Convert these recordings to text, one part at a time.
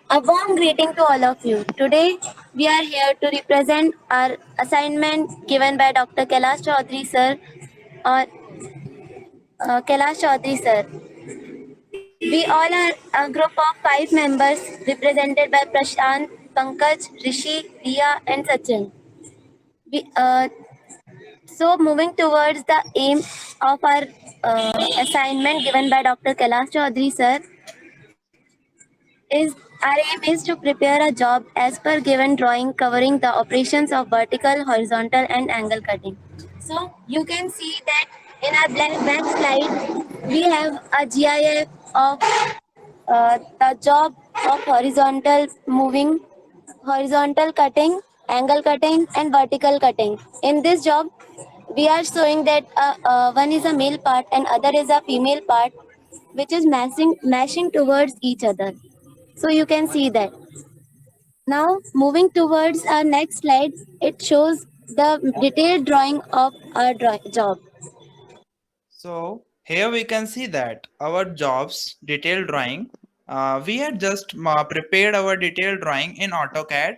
A warm greeting to all of you. Today we are here to represent our assignment given by Dr. Kailash Chaudhary sir or Kailash Chaudhary sir. We all are a group of 5 members represented by Prashant, Pankaj, Rishi, Riya and Sachin. We, so moving towards the aim of our assignment given by Dr. Kailash Chaudhary sir is our aim is to prepare a job as per given drawing covering the operations of vertical, horizontal, and angle cutting. So you can see that in our back slide we have a GIF of the job of horizontal cutting, angle cutting, and vertical cutting. In this job, we are showing that one is a male part and other is a female part, which is mashing towards each other. So you can see that. Now, moving towards our next slide, it shows the detailed drawing of our job. So here we can see that our jobs detailed drawing. We had just prepared our detailed drawing in AutoCAD.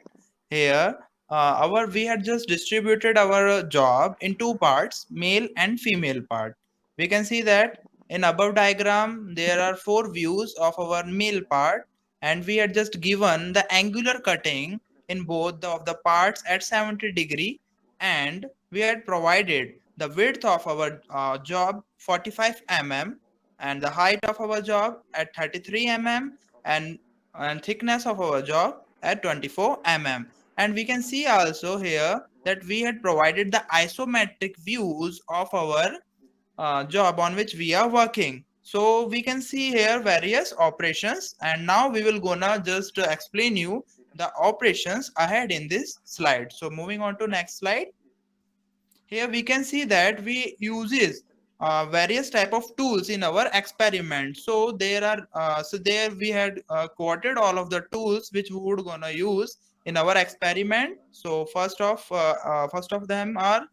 Here, our we had just distributed our job in two parts, male and female part. We can see that in above diagram there are four views of our male part, and we had just given the angular cutting in both of the parts at 70 degree, and we had provided the width of our job 45 mm and the height of our job at 33 mm, and thickness of our job at 24 mm. And we can see also here that we had provided the isometric views of our job on which we are working. So we can see here various operations, and now we will gonna just explain you the operations ahead in this slide. So moving on to next slide. Here we can see that we uses various type of tools in our experiment. So there are there we had quoted all of the tools which we would gonna use in our experiment. So first of them are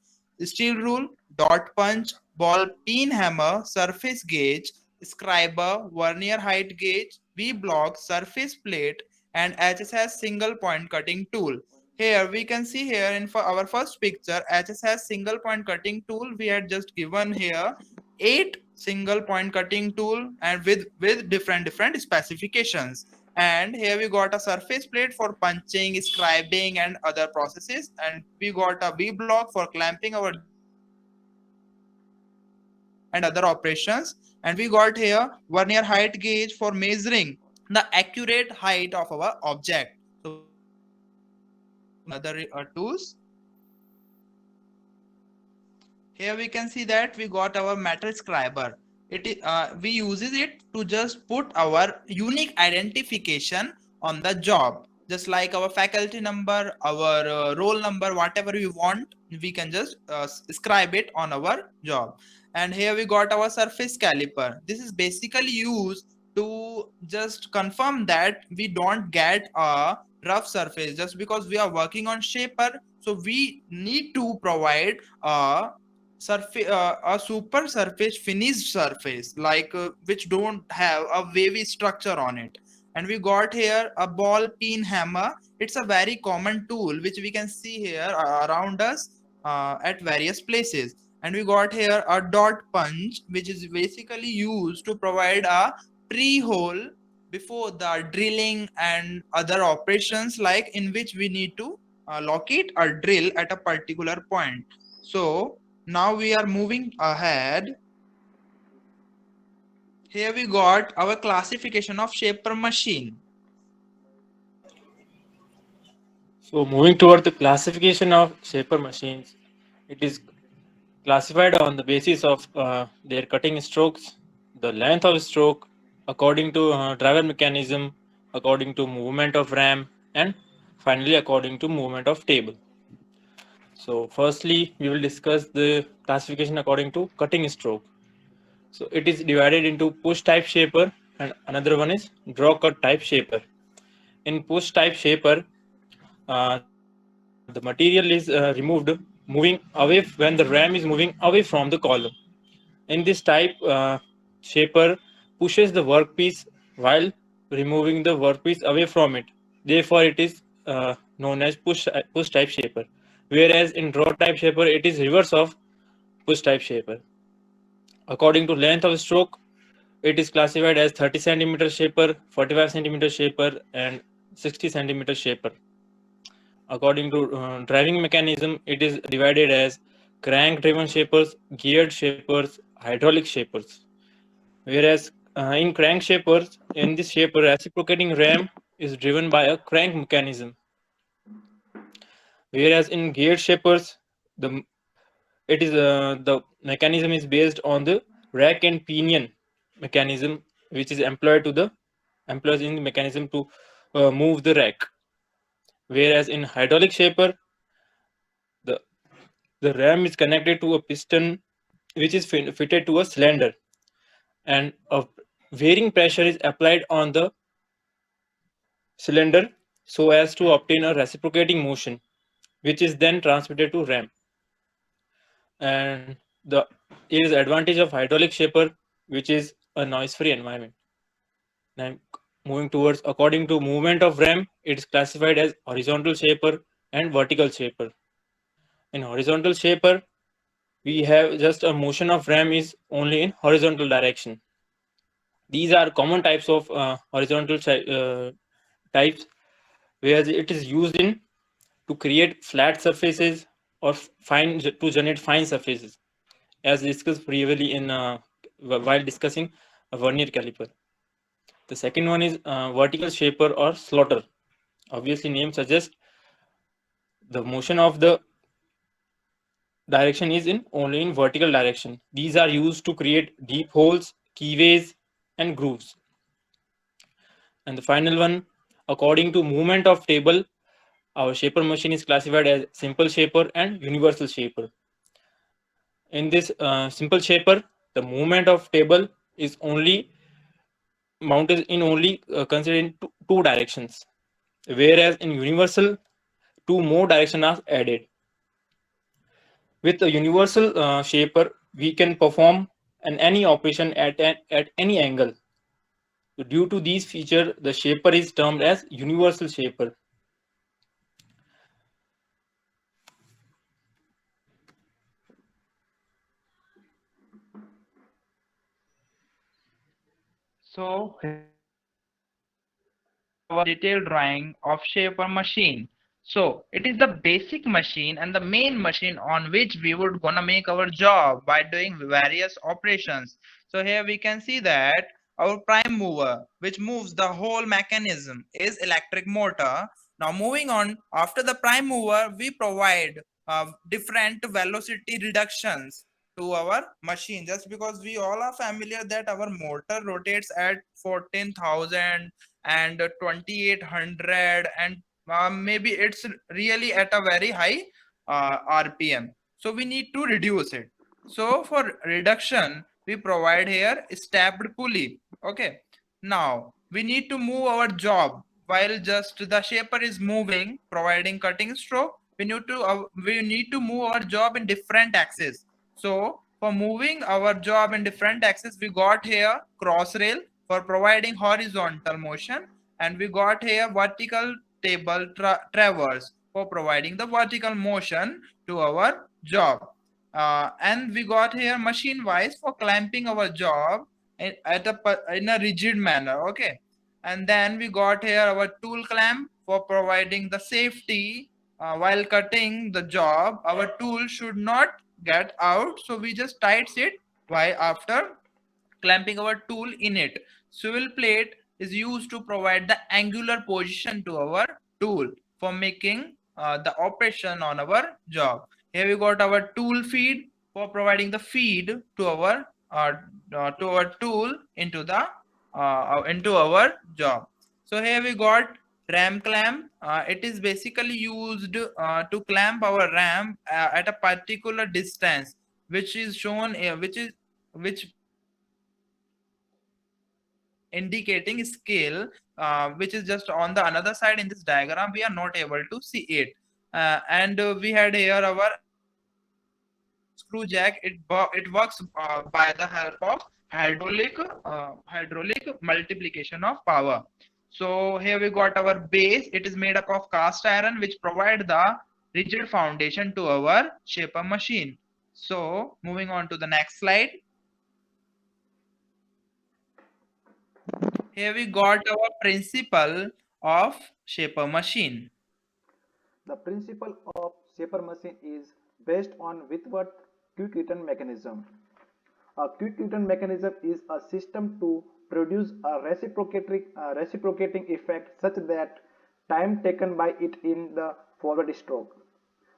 steel rule, dot punch, ball peen hammer, surface gauge, scriber, vernier height gauge, V block, surface plate, and HSS single point cutting tool. Here we can see here in for our first picture, HSS single point cutting tool. We had just given here 8 single point cutting tool and with different specifications. And here we got a surface plate for punching, scribing, and other processes. And we got a V block for clamping our and other operations. And we got here vernier height gauge for measuring the accurate height of our object. So moving on to next other tools. Here we can see that we got our metal scriber. We uses it to just put our unique identification on the job, just like our faculty number, our roll number, whatever we want, we can just scribe it on our job. And here we got our surface caliper. This is basically used to just confirm that we don't get a rough surface just because we are working on shaper. So we need to provide a super surface finished surface, like which don't have a wavy structure on it. And we got here a ball peen hammer. It's a very common tool which we can see here around us at various places. And we got here a dot punch, which is basically used to provide a pre-hole before the drilling and other operations, like in which we need to locate or drill at a particular point. So now we are moving ahead. Here we got our classification of shaper machine. So moving toward the classification of shaper machines, it is classified on the basis of their cutting strokes, the length of stroke, according to driver mechanism, according to movement of ram, and finally according to movement of table. So firstly, we will discuss the classification according to cutting stroke. So it is divided into push type shaper and another one is draw cut type shaper. In push type shaper, the material is removed moving away when the ram is moving away from the column. In this type, shaper pushes the workpiece while removing the workpiece away from it. Therefore, it is known as push type shaper. Whereas in draw type shaper, it is reverse of push type shaper. According to length of stroke, it is classified as 30 centimeter shaper, 45 centimeter shaper, and 60 centimeter shaper. According to driving mechanism, it is divided as crank driven shapers, geared shapers, hydraulic shapers. Whereas in crank shapers, in this shaper, reciprocating ram is driven by a crank mechanism. Whereas in geared shapers, the the mechanism is based on the rack and pinion mechanism, which is employs in the mechanism to move the rack. Whereas in hydraulic shaper, the the ram is connected to a piston which is fitted to a cylinder, and a varying pressure is applied on the cylinder so as to obtain a reciprocating motion, which is then transmitted to ram. And the it is advantage of hydraulic shaper, which is a noise-free environment. Now, moving towards, according to movement of ram, it is classified as horizontal shaper and vertical shaper. In horizontal shaper, we have just a motion of ram is only in horizontal direction. These are common types of horizontal types, where it is used in to create flat surfaces or fine to generate fine surfaces, as discussed previously in while discussing a vernier caliper. The second one is vertical shaper or slaughter. Obviously, name suggests the motion of the direction is in only in vertical direction. These are used to create deep holes, keyways, and grooves. And the final one, according to movement of table, our shaper machine is classified as simple shaper and universal shaper. In this simple shaper, the movement of table is only mounted in only considered in two directions, whereas in universal, two more directions are added. With a universal shaper, we can perform any operation at any angle. So due to these features, the shaper is termed as universal shaper. So our detailed drawing of shaper machine. So it is the basic machine and the main machine on which we would gonna make our job by doing various operations. So here we can see that our prime mover, which moves the whole mechanism, is electric motor. Now moving on, after the prime mover, we provide different velocity reductions to our machine, just because we all are familiar that our motor rotates at 14,000 and 2800, and maybe it's really at a very high rpm, so we need to reduce it. So for reduction, we provide here stepped pulley. Okay, now we need to move our job while just the shaper is moving, providing cutting stroke. We need to move our job in different axes. So for moving our job in different axes, we got here cross rail for providing horizontal motion, and we got here vertical table traverse for providing the vertical motion to our job. And we got here machine wise for clamping our job in a rigid manner. Okay, and then we got here our tool clamp for providing the safety while cutting the job. Our tool should not get out, so we just tights it while after clamping our tool in it. Swivel plate is used to provide the angular position to our tool for making the operation on our job. Here we got our tool feed for providing the feed to our tool into our job. So here we got ram clamp. It is basically used to clamp our ram at a particular distance, which is shown which indicating scale, which is just on the another side. In this diagram we are not able to see it. And we had here our screw jack. It works by the help of hydraulic multiplication of power. So here we got our base. It is made up of cast iron, which provide the rigid foundation to our shaper machine. So moving on to the next slide. Here we got our principle of shaper machine. The principle of shaper machine is based on Whitworth quick return mechanism. A quick return mechanism is a system to produce a reciprocating effect such that time taken by it in the forward stroke.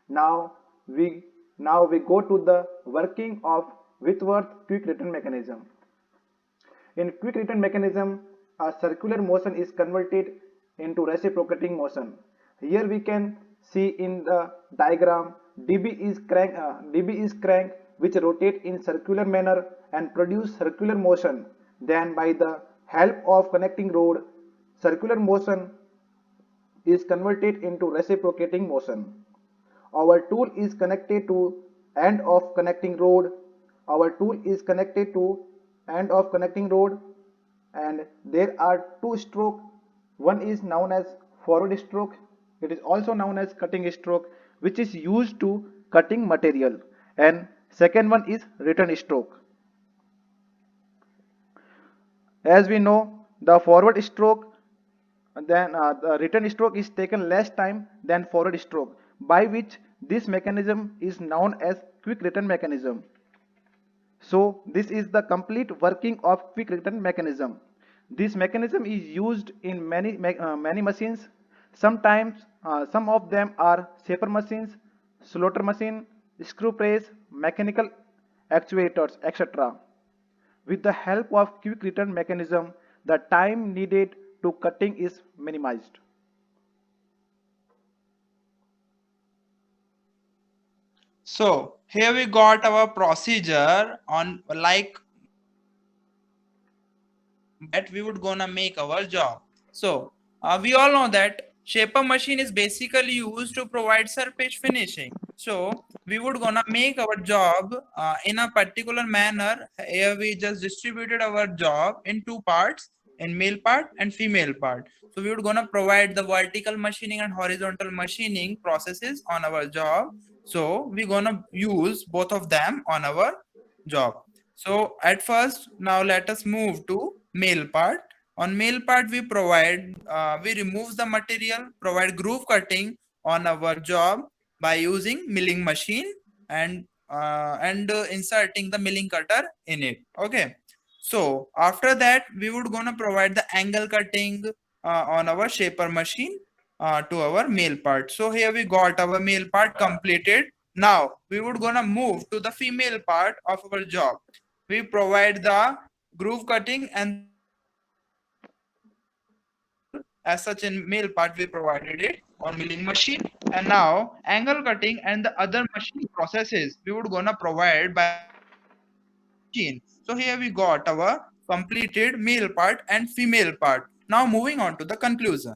Now we go to the working of Whitworth quick return mechanism. In quick return mechanism, a circular motion is converted into reciprocating motion. Here we can see in the diagram DB is crank which rotate in circular manner and produce circular motion. Then by the help of connecting rod, circular motion is converted into reciprocating motion. Our tool is connected to end of connecting rod. Our tool is connected to end of connecting rod, and there are two stroke. One is known as forward stroke. It is also known as cutting stroke, which is used to cutting material, and second one is return stroke. As we know, the forward stroke, then the return stroke is taken less time than forward stroke, by which this mechanism is known as quick return mechanism. So this is the complete working of quick return mechanism. This mechanism is used in many machines. Sometimes some of them are shaper machines, slaughter machine, screw press, mechanical actuators, etc. With the help of quick return mechanism, the time needed to cutting is minimized. So here we got our procedure on like that we would gonna make our job. So we all know that shaper machine is basically used to provide surface finishing. So we would gonna make our job in a particular manner. Here we just distributed our job in two parts, in male part and female part. So we would gonna provide the vertical machining and horizontal machining processes on our job. So we're gonna use both of them on our job. So at first, now let us move to male part. On male part, we remove the material, provide groove cutting on our job by using milling machine and inserting the milling cutter in it. Okay. So after that, we would gonna provide the angle cutting on our shaper machine to our male part. So here we got our male part completed. Now we would gonna move to the female part of our job. We provide the groove cutting, and as such in male part we provided it on milling machine, and now angle cutting and the other machine processes we would gonna provide by machine. So here we got our completed male part and female part. Now moving on to the conclusion.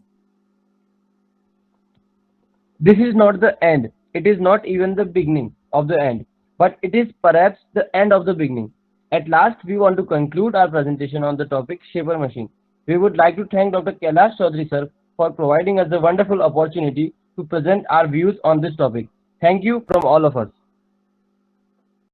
This is not the end. It is not even the beginning of the end, but it is perhaps the end of the beginning. At last, we want to conclude our presentation on the topic shaper machine. We would like to thank Dr. Kailash Chaudhary sir for providing us the wonderful opportunity to present our views on this topic. Thank you from all of us.